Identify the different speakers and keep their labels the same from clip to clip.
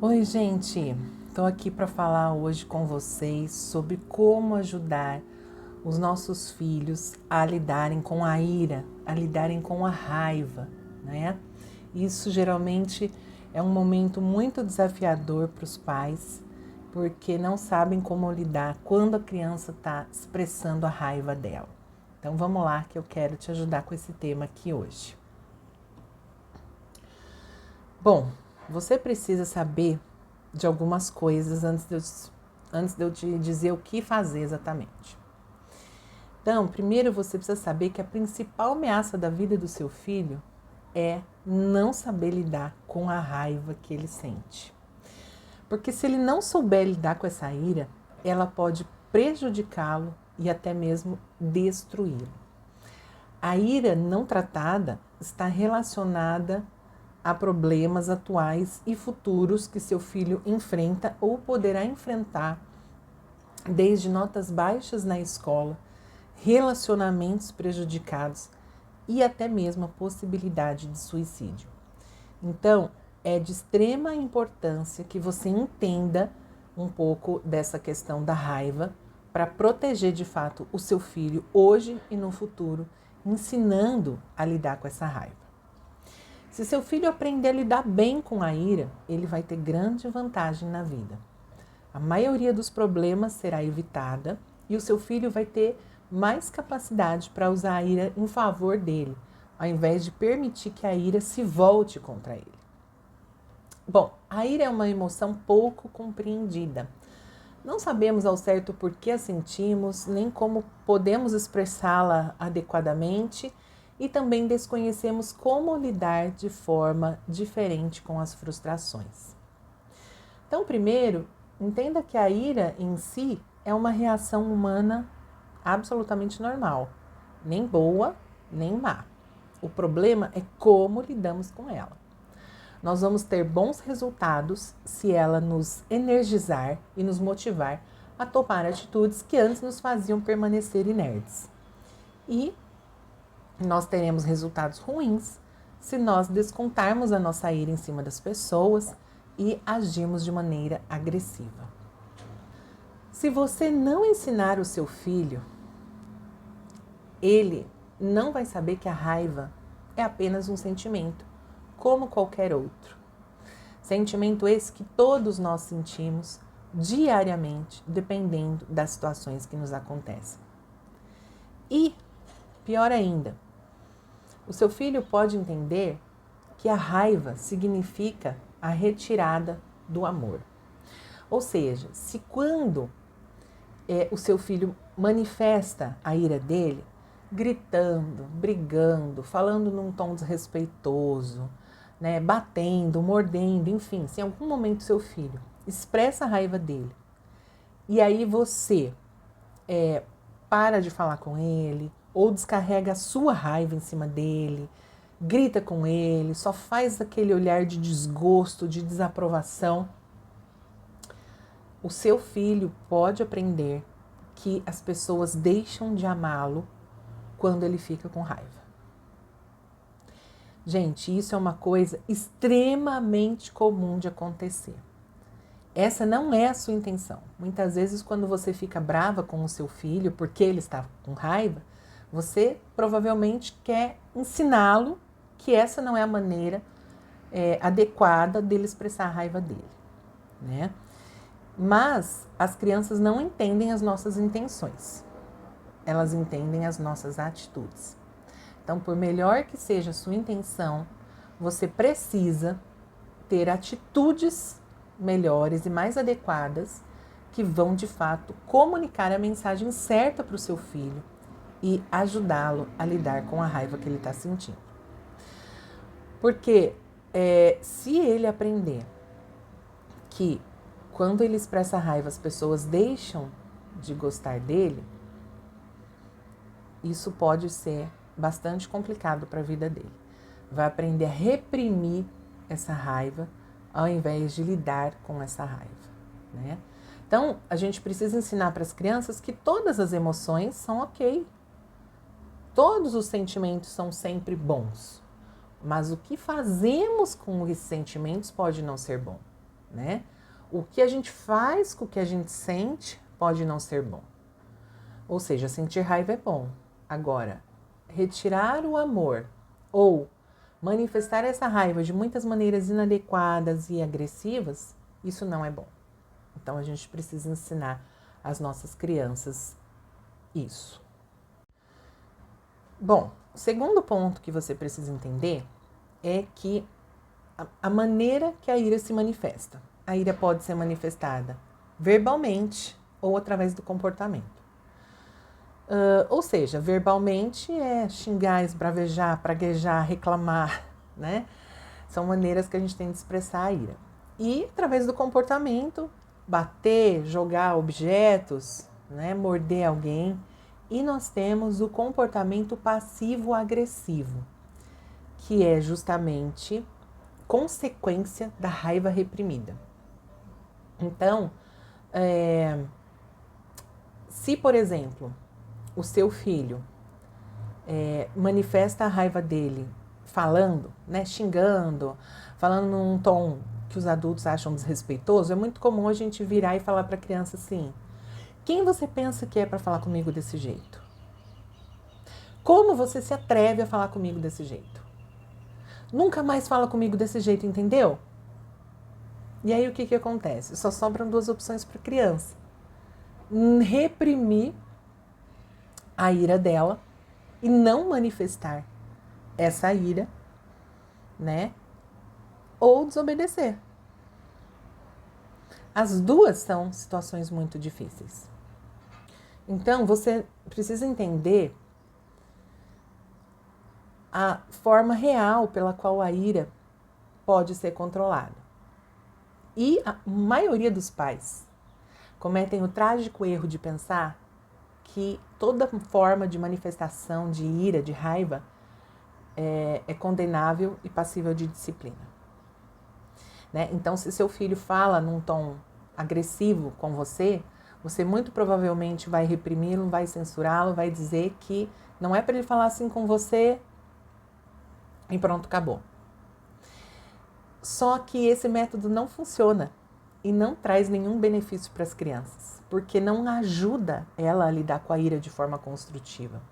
Speaker 1: Oi, gente! Estou aqui para falar hoje com vocês sobre como ajudar os nossos filhos a lidarem com a ira, a lidarem com a raiva, né? Isso geralmente é um momento muito desafiador para os pais, porque não sabem como lidar quando a criança está expressando a raiva dela. Então vamos lá que eu quero te ajudar com esse tema aqui hoje. Bom, você precisa saber de algumas coisas antes de eu te dizer o que fazer exatamente. Então, primeiro você precisa saber que a principal ameaça da vida do seu filho é não saber lidar com a raiva que ele sente. Porque se ele não souber lidar com essa ira, ela pode prejudicá-lo e até mesmo destruí-lo. A ira não tratada está relacionada a problemas atuais e futuros que seu filho enfrenta ou poderá enfrentar, desde notas baixas na escola, relacionamentos prejudicados e até mesmo a possibilidade de suicídio. Então, é de extrema importância que você entenda um pouco dessa questão da raiva para proteger de fato o seu filho hoje e no futuro, ensinando a lidar com essa raiva. Se seu filho aprender a lidar bem com a ira, ele vai ter grande vantagem na vida. A maioria dos problemas será evitada e o seu filho vai ter mais capacidade para usar a ira em favor dele, ao invés de permitir que a ira se volte contra ele. Bom, a ira é uma emoção pouco compreendida. Não sabemos ao certo por que a sentimos, nem como podemos expressá-la adequadamente, e também desconhecemos como lidar de forma diferente com as frustrações. Então, primeiro, entenda que a ira em si é uma reação humana absolutamente normal, nem boa, nem má. O problema é como lidamos com ela. Nós vamos ter bons resultados se ela nos energizar e nos motivar a tomar atitudes que antes nos faziam permanecer inertes. E nós teremos resultados ruins se nós descontarmos a nossa ira em cima das pessoas e agirmos de maneira agressiva. Se você não ensinar o seu filho, ele não vai saber que a raiva é apenas um sentimento, como qualquer outro. Sentimento esse que todos nós sentimos diariamente, dependendo das situações que nos acontecem. E, pior ainda, o seu filho pode entender que a raiva significa a retirada do amor. Ou seja, se quando o seu filho manifesta a ira dele, gritando, brigando, falando num tom desrespeitoso, né, batendo, mordendo, enfim, se em algum momento seu filho expressa a raiva dele e aí você para de falar com ele ou descarrega a sua raiva em cima dele, grita com ele, só faz aquele olhar de desgosto, de desaprovação, o seu filho pode aprender que as pessoas deixam de amá-lo quando ele fica com raiva. Gente, isso é uma coisa extremamente comum de acontecer. Essa não é a sua intenção. Muitas vezes, quando você fica brava com o seu filho porque ele está com raiva, você provavelmente quer ensiná-lo que essa não é a maneira adequada dele expressar a raiva dele, né? Mas as crianças não entendem as nossas intenções. Elas entendem as nossas atitudes. Então, por melhor que seja a sua intenção, você precisa ter atitudes melhores e mais adequadas que vão, de fato, comunicar a mensagem certa para o seu filho e ajudá-lo a lidar com a raiva que ele está sentindo. Porque se ele aprender que quando ele expressa raiva as pessoas deixam de gostar dele, isso pode ser bastante complicado para a vida dele. Vai aprender a reprimir essa raiva ao invés de lidar com essa raiva, né? Então, a gente precisa ensinar para as crianças que todas as emoções são ok. Todos os sentimentos são sempre bons. Mas o que fazemos com esses sentimentos pode não ser bom, né? O que a gente faz com o que a gente sente pode não ser bom. Ou seja, sentir raiva é bom. Agora, retirar o amor ou manifestar essa raiva de muitas maneiras inadequadas e agressivas, isso não é bom. Então, a gente precisa ensinar às nossas crianças isso. Bom, o segundo ponto que você precisa entender é que a maneira que a ira se manifesta. A ira pode ser manifestada verbalmente ou através do comportamento. Ou seja, verbalmente é xingar, esbravejar, praguejar, reclamar, né? São maneiras que a gente tem de expressar a ira. E através do comportamento, bater, jogar objetos, né? Morder alguém. E nós temos o comportamento passivo-agressivo, que é justamente consequência da raiva reprimida. Então, se, por exemplo, o seu filho manifesta a raiva dele falando, né, xingando, falando num tom que os adultos acham desrespeitoso, é muito comum a gente virar e falar para a criança assim: quem você pensa que é para falar comigo desse jeito? Como você se atreve a falar comigo desse jeito? Nunca mais fala comigo desse jeito, entendeu? E aí o que acontece? Só sobram duas opções para a criança: reprimir a ira dela e não manifestar essa ira, né? Ou desobedecer. As duas são situações muito difíceis. Então, você precisa entender a forma real pela qual a ira pode ser controlada. E a maioria dos pais cometem o trágico erro de pensar que toda forma de manifestação de ira, de raiva, é condenável e passível de disciplina. Né? Então, se seu filho fala num tom agressivo com você, você muito provavelmente vai reprimi-lo, vai censurá-lo, vai dizer que não é para ele falar assim com você e pronto, acabou. Só que esse método não funciona e não traz nenhum benefício para as crianças, porque não ajuda ela a lidar com a ira de forma construtiva.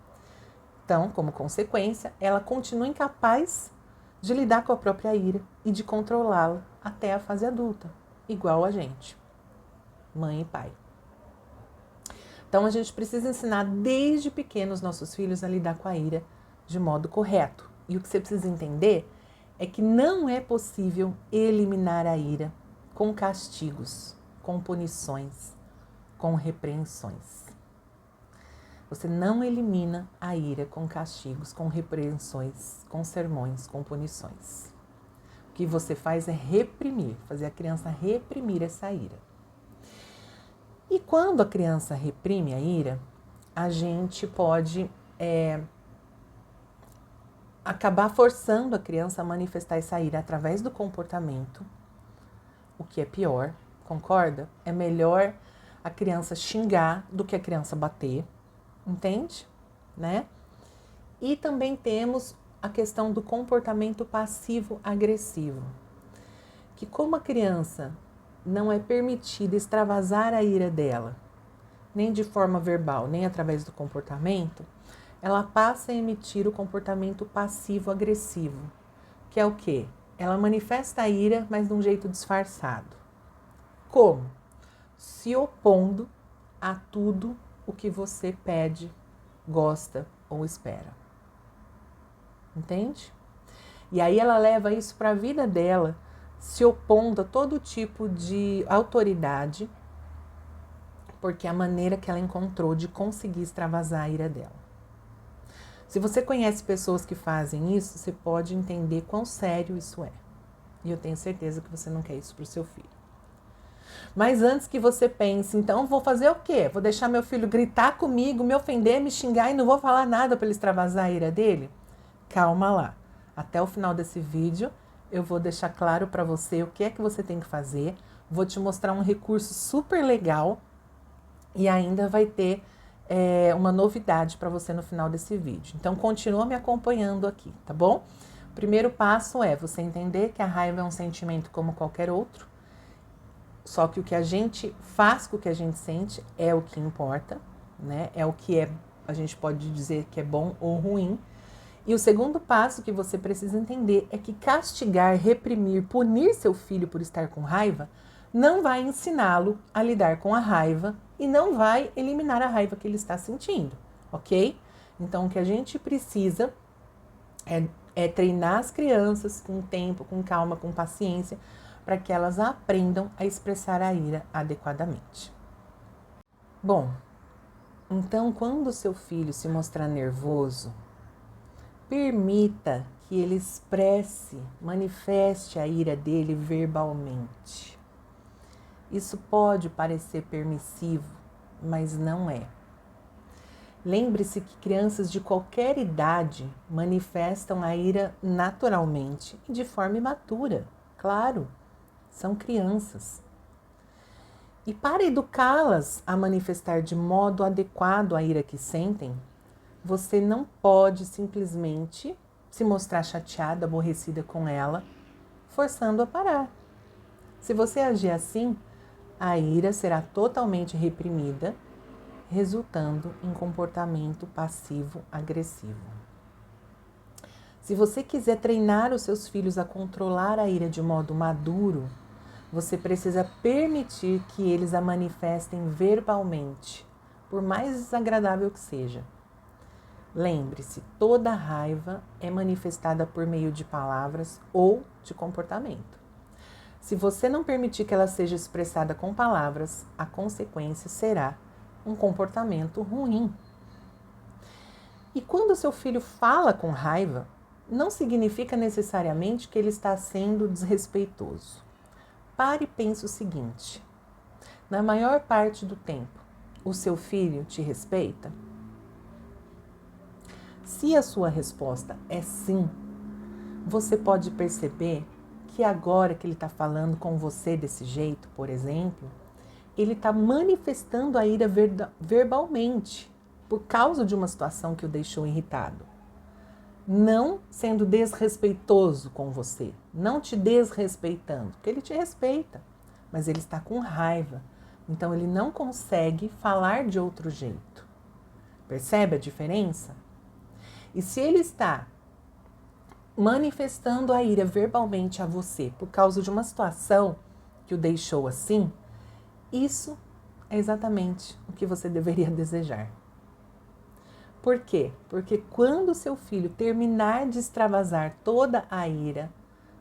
Speaker 1: Então, como consequência, ela continua incapaz de lidar com a própria ira e de controlá-la até a fase adulta, igual a gente, mãe e pai. Então, a gente precisa ensinar desde pequenos nossos filhos a lidar com a ira de modo correto. E o que você precisa entender é que não é possível eliminar a ira com castigos, com punições, com repreensões. Você não elimina a ira com castigos, com repreensões, com sermões, com punições. O que você faz é reprimir, fazer a criança reprimir essa ira. E quando a criança reprime a ira, a gente pode acabar forçando a criança a manifestar essa ira através do comportamento, o que é pior, concorda? É melhor a criança xingar do que a criança bater, entende? Né? E também temos a questão do comportamento passivo-agressivo, que como a criança não é permitida extravasar a ira dela, nem de forma verbal, nem através do comportamento, ela passa a emitir o comportamento passivo-agressivo, que é o quê? Ela manifesta a ira, mas de um jeito disfarçado. Como? Se opondo a tudo o que você pede, gosta ou espera. Entende? E aí ela leva isso para a vida dela, se opondo a todo tipo de autoridade, porque é a maneira que ela encontrou de conseguir extravasar a ira dela. Se você conhece pessoas que fazem isso, você pode entender quão sério isso é. E eu tenho certeza que você não quer isso para o seu filho. Mas antes que você pense, então vou fazer o quê? Vou deixar meu filho gritar comigo, me ofender, me xingar e não vou falar nada para ele extravasar a ira dele? Calma lá. Até o final desse vídeo eu vou deixar claro para você o que é que você tem que fazer. Vou te mostrar um recurso super legal e ainda vai ter uma novidade para você no final desse vídeo. Então continua me acompanhando aqui, tá bom? O primeiro passo é você entender que a raiva é um sentimento como qualquer outro Só que o que a gente faz com o que a gente sente é o que importa, né? É o que a gente pode dizer que é bom ou ruim. E o segundo passo que você precisa entender é que castigar, reprimir, punir seu filho por estar com raiva não vai ensiná-lo a lidar com a raiva e não vai eliminar a raiva que ele está sentindo, ok? Então, o que a gente precisa é treinar as crianças com tempo, com calma, com paciência, para que elas aprendam a expressar a ira adequadamente. Bom, então quando o seu filho se mostrar nervoso, permita que ele expresse, manifeste a ira dele verbalmente. Isso pode parecer permissivo, mas não é. Lembre-se que crianças de qualquer idade manifestam a ira naturalmente e de forma imatura, claro. São crianças. E para educá-las a manifestar de modo adequado a ira que sentem, você não pode simplesmente se mostrar chateada, aborrecida com ela, forçando-a a parar. Se você agir assim, a ira será totalmente reprimida, resultando em comportamento passivo-agressivo. Se você quiser treinar os seus filhos a controlar a ira de modo maduro, você precisa permitir que eles a manifestem verbalmente, por mais desagradável que seja. Lembre-se, toda raiva é manifestada por meio de palavras ou de comportamento. Se você não permitir que ela seja expressada com palavras, a consequência será um comportamento ruim. E quando seu filho fala com raiva, não significa necessariamente que ele está sendo desrespeitoso. Pare e pense o seguinte: na maior parte do tempo, o seu filho te respeita? Se a sua resposta é sim, você pode perceber que agora que ele está falando com você desse jeito, por exemplo, ele está manifestando a ira verbalmente por causa de uma situação que o deixou irritado. Não sendo desrespeitoso com você, não te desrespeitando, porque ele te respeita, mas ele está com raiva, então ele não consegue falar de outro jeito. Percebe a diferença? E se ele está manifestando a ira verbalmente a você por causa de uma situação que o deixou assim, isso é exatamente o que você deveria desejar. Por quê? Porque quando seu filho terminar de extravasar toda a ira,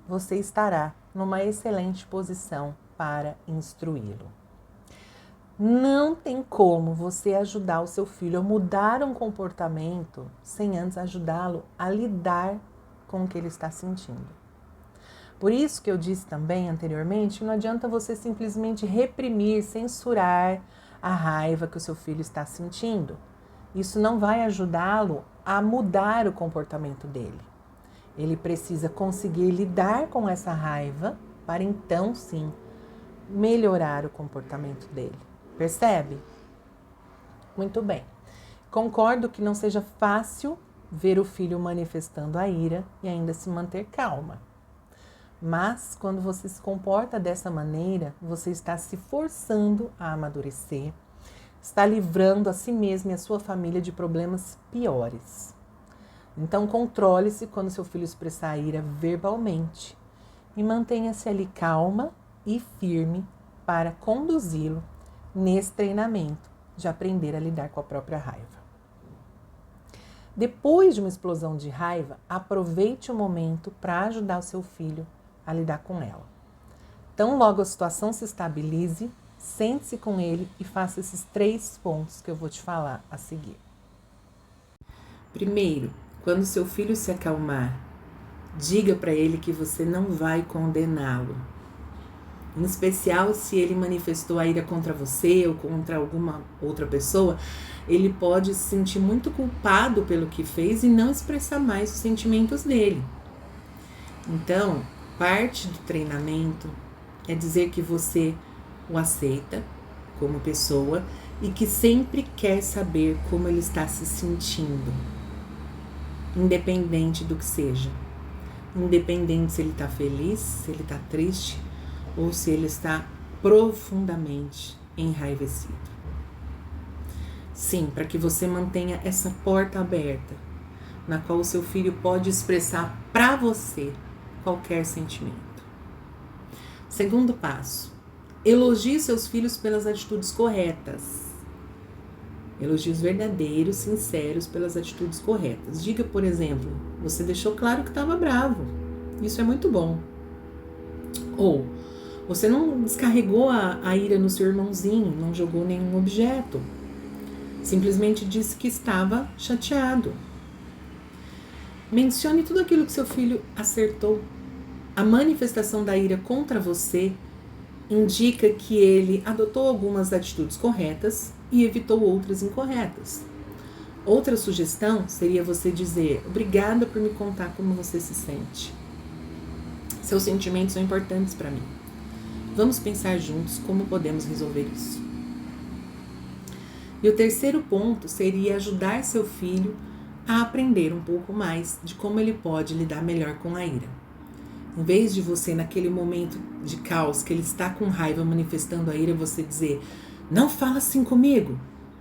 Speaker 1: você estará numa excelente posição para instruí-lo. Não tem como você ajudar o seu filho a mudar um comportamento sem antes ajudá-lo a lidar com o que ele está sentindo. Por isso que eu disse também anteriormente que não adianta você simplesmente reprimir, censurar a raiva que o seu filho está sentindo. Isso não vai ajudá-lo a mudar o comportamento dele. Ele precisa conseguir lidar com essa raiva para então sim melhorar o comportamento dele. Percebe? Muito bem. Concordo que não seja fácil ver o filho manifestando a ira e ainda se manter calma. Mas quando você se comporta dessa maneira, você está se forçando a amadurecer, está livrando a si mesmo e a sua família de problemas piores. Então controle-se quando seu filho expressar a ira verbalmente e mantenha-se ali calma e firme para conduzi-lo nesse treinamento de aprender a lidar com a própria raiva. Depois de uma explosão de raiva, aproveite o momento para ajudar o seu filho a lidar com ela. Então, logo a situação se estabilize, sente-se com ele e faça esses 3 pontos que eu vou te falar a seguir. Primeiro, quando seu filho se acalmar, diga para ele que você não vai condená-lo. Em especial se ele manifestou a ira contra você ou contra alguma outra pessoa, ele pode se sentir muito culpado pelo que fez e não expressar mais os sentimentos dele. Então, parte do treinamento é dizer que você o aceita como pessoa e que sempre quer saber como ele está se sentindo, independente do que seja. Independente se ele está feliz, se ele está triste ou se ele está profundamente enraivecido. Sim, para que você mantenha essa porta aberta, na qual o seu filho pode expressar para você qualquer sentimento. Segundo passo, elogie seus filhos pelas atitudes corretas. Elogios verdadeiros, sinceros, pelas atitudes corretas. Diga, por exemplo, você deixou claro que estava bravo. Isso é muito bom. Ou, você não descarregou a ira no seu irmãozinho, não jogou nenhum objeto. Simplesmente disse que estava chateado. Mencione tudo aquilo que seu filho acertou. A manifestação da ira contra você indica que ele adotou algumas atitudes corretas e evitou outras incorretas. Outra sugestão seria você dizer: obrigada por me contar como você se sente. Seus sentimentos são importantes para mim. Vamos pensar juntos como podemos resolver isso. E o terceiro ponto seria ajudar seu filho a aprender um pouco mais de como ele pode lidar melhor com a ira. Em vez de você, naquele momento de caos, que ele está com raiva manifestando a ira, você dizer: não fala assim comigo.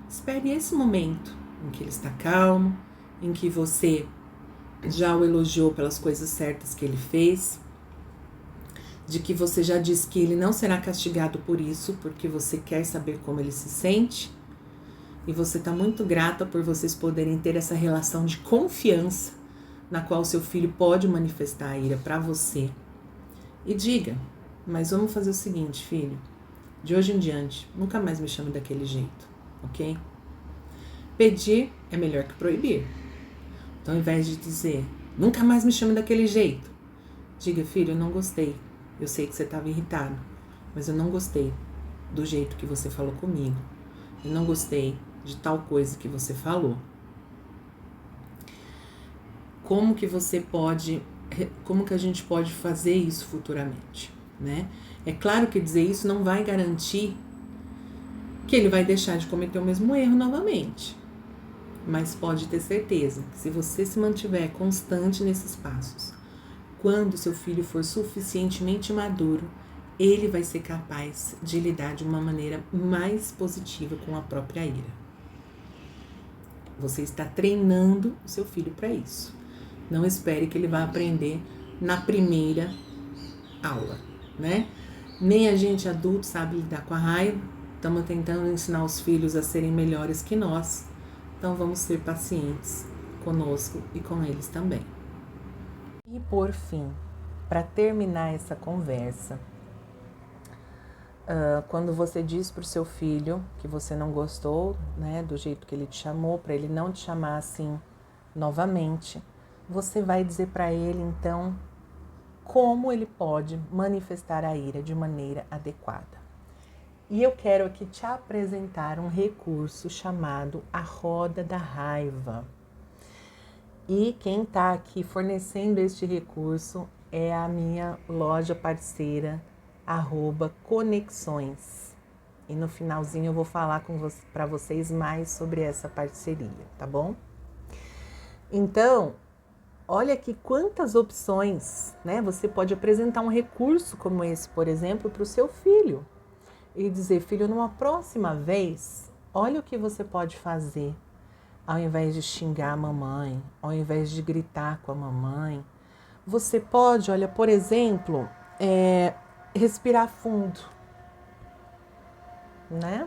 Speaker 1: Espere esse momento em que ele está calmo, em que você já o elogiou pelas coisas certas que ele fez, de que você já disse que ele não será castigado por isso, porque você quer saber como ele se sente, e você está muito grata por vocês poderem ter essa relação de confiança na qual seu filho pode manifestar a ira para você. E diga: mas vamos fazer o seguinte, filho, de hoje em diante, nunca mais me chame daquele jeito, ok? Pedir é melhor que proibir. Então, ao invés de dizer: nunca mais me chame daquele jeito, diga: filho, eu não gostei. Eu sei que você estava irritado, mas eu não gostei do jeito que você falou comigo. Eu não gostei de tal coisa que você falou. Como que a gente pode fazer isso futuramente, né? É claro que dizer isso não vai garantir que ele vai deixar de cometer o mesmo erro novamente. Mas pode ter certeza que se você se mantiver constante nesses passos, quando seu filho for suficientemente maduro, ele vai ser capaz de lidar de uma maneira mais positiva com a própria ira. Você está treinando o seu filho para isso. Não espere que ele vá aprender na primeira aula, né? Nem a gente adulto sabe lidar com a raiva. Estamos tentando ensinar os filhos a serem melhores que nós. Então vamos ser pacientes conosco e com eles também. E por fim, para terminar essa conversa, quando você diz para o seu filho que você não gostou, né, do jeito que ele te chamou, para ele não te chamar assim novamente, você vai dizer para ele, então, como ele pode manifestar a ira de maneira adequada. E eu quero aqui te apresentar um recurso chamado a Roda da Raiva. E quem está aqui fornecendo este recurso é a minha loja parceira, @conexões. E no finalzinho eu vou falar para vocês mais sobre essa parceria, tá bom? Então, olha aqui quantas opções, né? Você pode apresentar um recurso como esse, por exemplo, para o seu filho. E dizer: filho, numa próxima vez, olha o que você pode fazer. Ao invés de xingar a mamãe, ao invés de gritar com a mamãe, você pode, olha, por exemplo, respirar fundo, né?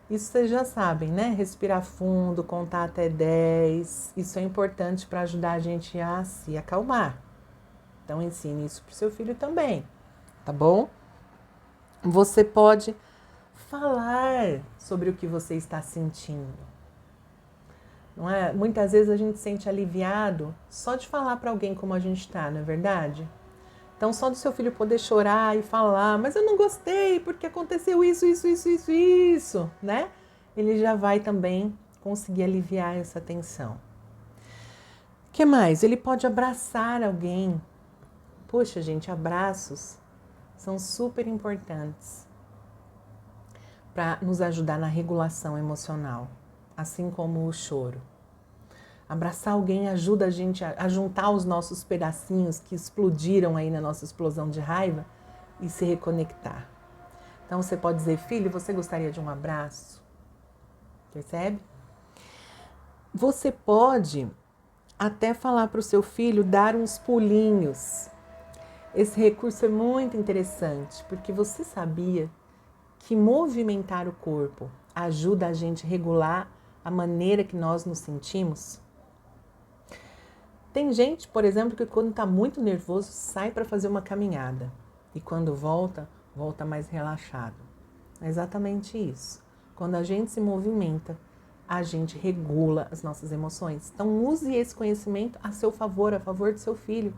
Speaker 1: Isso vocês já sabem, né? Respirar fundo, contar até 10. Isso é importante para ajudar a gente a se acalmar. Então, ensine isso para o seu filho também, tá bom? Você pode falar sobre o que você está sentindo. Não é? Muitas vezes a gente se sente aliviado só de falar para alguém como a gente está, não é verdade? Então, só do seu filho poder chorar e falar: mas eu não gostei porque aconteceu isso, né? Ele já vai também conseguir aliviar essa tensão. O que mais? Ele pode abraçar alguém. Poxa, gente, abraços são super importantes para nos ajudar na regulação emocional, assim como o choro. Abraçar alguém ajuda a gente a juntar os nossos pedacinhos que explodiram aí na nossa explosão de raiva e se reconectar. Então você pode dizer, filho, você gostaria de um abraço? Percebe? Você pode até falar para o seu filho dar uns pulinhos. Esse recurso é muito interessante, porque você sabia que movimentar o corpo ajuda a gente a regular a maneira que nós nos sentimos? Tem gente, por exemplo, que quando está muito nervoso sai para fazer uma caminhada e quando volta, volta mais relaxado. É exatamente isso. Quando a gente se movimenta, a gente regula as nossas emoções. Então use esse conhecimento a seu favor, a favor do seu filho.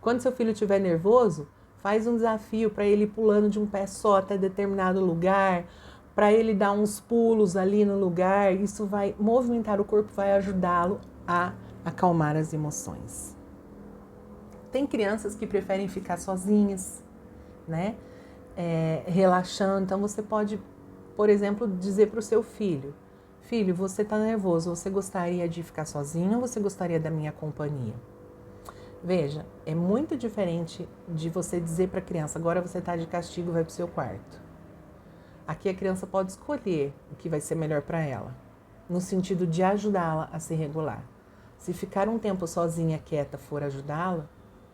Speaker 1: Quando seu filho estiver nervoso, faz um desafio para ele ir pulando de um pé só até determinado lugar, para ele dar uns pulos ali no lugar. Isso vai movimentar o corpo, vai ajudá-lo a acalmar as emoções. Tem crianças que preferem ficar sozinhas, né? Relaxando. Então você pode, por exemplo, dizer para o seu filho: filho, você está nervoso, você gostaria de ficar sozinho ou você gostaria da minha companhia? Veja, é muito diferente de você dizer para a criança, agora você está de castigo, vai para o seu quarto. Aqui a criança pode escolher o que vai ser melhor para ela, no sentido de ajudá-la a se regular. Se ficar um tempo sozinha, quieta, for ajudá-la,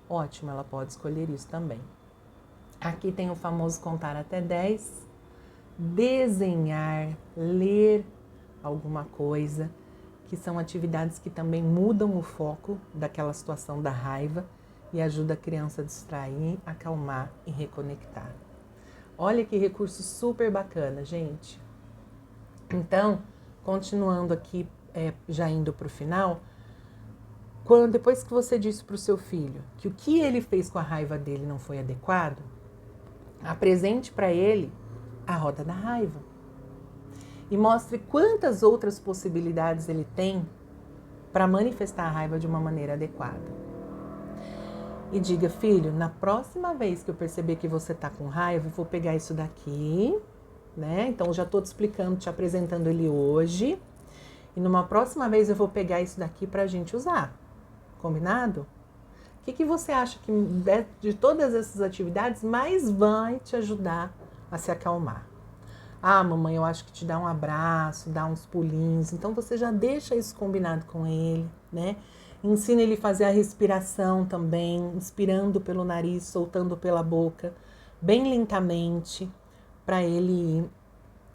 Speaker 1: ótimo, ela pode escolher isso também. Aqui tem o famoso contar até 10, desenhar, ler alguma coisa, que são atividades que também mudam o foco daquela situação da raiva e ajuda a criança a distrair, acalmar e reconectar. Olha que recurso super bacana, gente. Então, continuando aqui, já indo para o final, depois que você disse para o seu filho que o que ele fez com a raiva dele não foi adequado, apresente para ele a roda da raiva. E mostre quantas outras possibilidades ele tem para manifestar a raiva de uma maneira adequada. E diga, filho, na próxima vez que eu perceber que você está com raiva, eu vou pegar isso daqui, né? Então, eu já estou te explicando, te apresentando ele hoje. E numa próxima vez eu vou pegar isso daqui para a gente usar. Combinado? O que você acha que de todas essas atividades mais vai te ajudar a se acalmar? Ah, mamãe, eu acho que te dá um abraço, dá uns pulinhos. Então você já deixa isso combinado com ele, né? Ensina ele a fazer a respiração também, inspirando pelo nariz, soltando pela boca, bem lentamente, para ele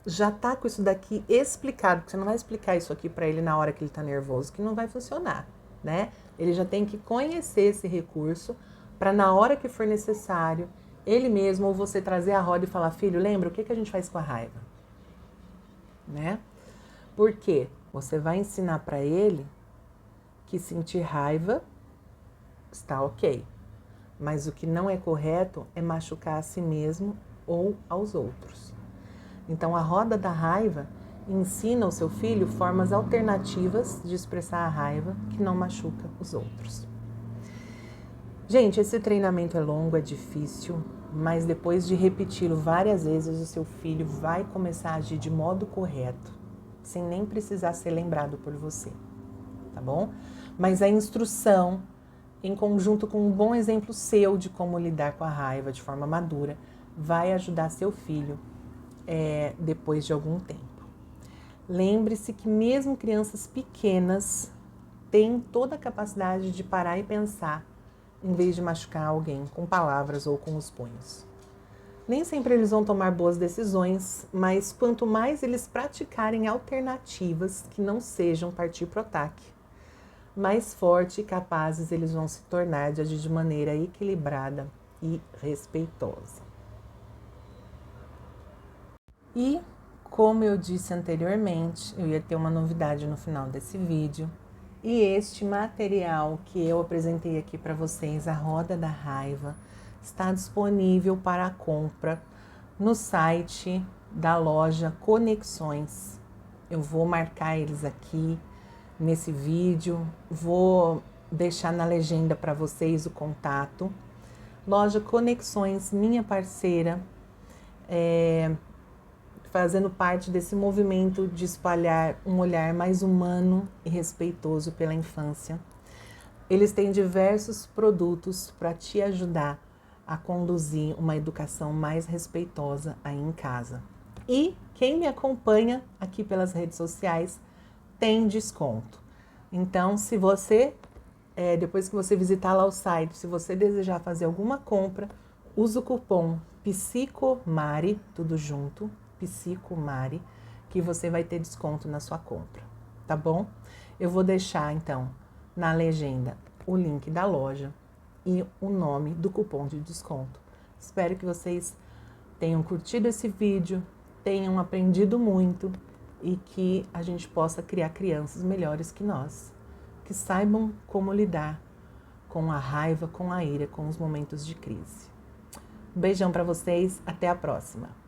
Speaker 1: já tá com isso daqui explicado, porque você não vai explicar isso aqui para ele na hora que ele tá nervoso, que não vai funcionar, né? Ele já tem que conhecer esse recurso para na hora que for necessário, ele mesmo ou você trazer a roda e falar, filho, lembra o que a gente faz com a raiva? Né? Porque você vai ensinar para ele que sentir raiva está ok, mas o que não é correto é machucar a si mesmo ou aos outros. Então a roda da raiva ensina ao seu filho formas alternativas de expressar a raiva que não machuca os outros. Gente, esse treinamento é longo, é difícil, mas depois de repeti-lo várias vezes, o seu filho vai começar a agir de modo correto, sem nem precisar ser lembrado por você, tá bom? Mas a instrução, em conjunto com um bom exemplo seu de como lidar com a raiva de forma madura, vai ajudar seu filho depois de algum tempo. Lembre-se que mesmo crianças pequenas têm toda a capacidade de parar e pensar em vez de machucar alguém com palavras ou com os punhos. Nem sempre eles vão tomar boas decisões, mas quanto mais eles praticarem alternativas que não sejam partir para o ataque, mais forte e capazes eles vão se tornar de agir de maneira equilibrada e respeitosa. E, como eu disse anteriormente, eu ia ter uma novidade no final desse vídeo. E este material que eu apresentei aqui para vocês, a Roda da Raiva, está disponível para compra no site da loja Conexões. Eu vou marcar eles aqui nesse vídeo, vou deixar na legenda para vocês o contato. Loja Conexões, minha parceira, fazendo parte desse movimento de espalhar um olhar mais humano e respeitoso pela infância. Eles têm diversos produtos para te ajudar a conduzir uma educação mais respeitosa aí em casa. E quem me acompanha aqui pelas redes sociais tem desconto. Então, se você, depois que você visitar lá o site, se você desejar fazer alguma compra, usa o cupom PSICOMARI, tudo junto, PSICOMARI, que você vai ter desconto na sua compra, tá bom? Eu vou deixar, então, na legenda o link da loja e o nome do cupom de desconto. Espero que vocês tenham curtido esse vídeo, tenham aprendido muito e que a gente possa criar crianças melhores que nós, que saibam como lidar com a raiva, com a ira, com os momentos de crise. Um beijão para vocês, até a próxima!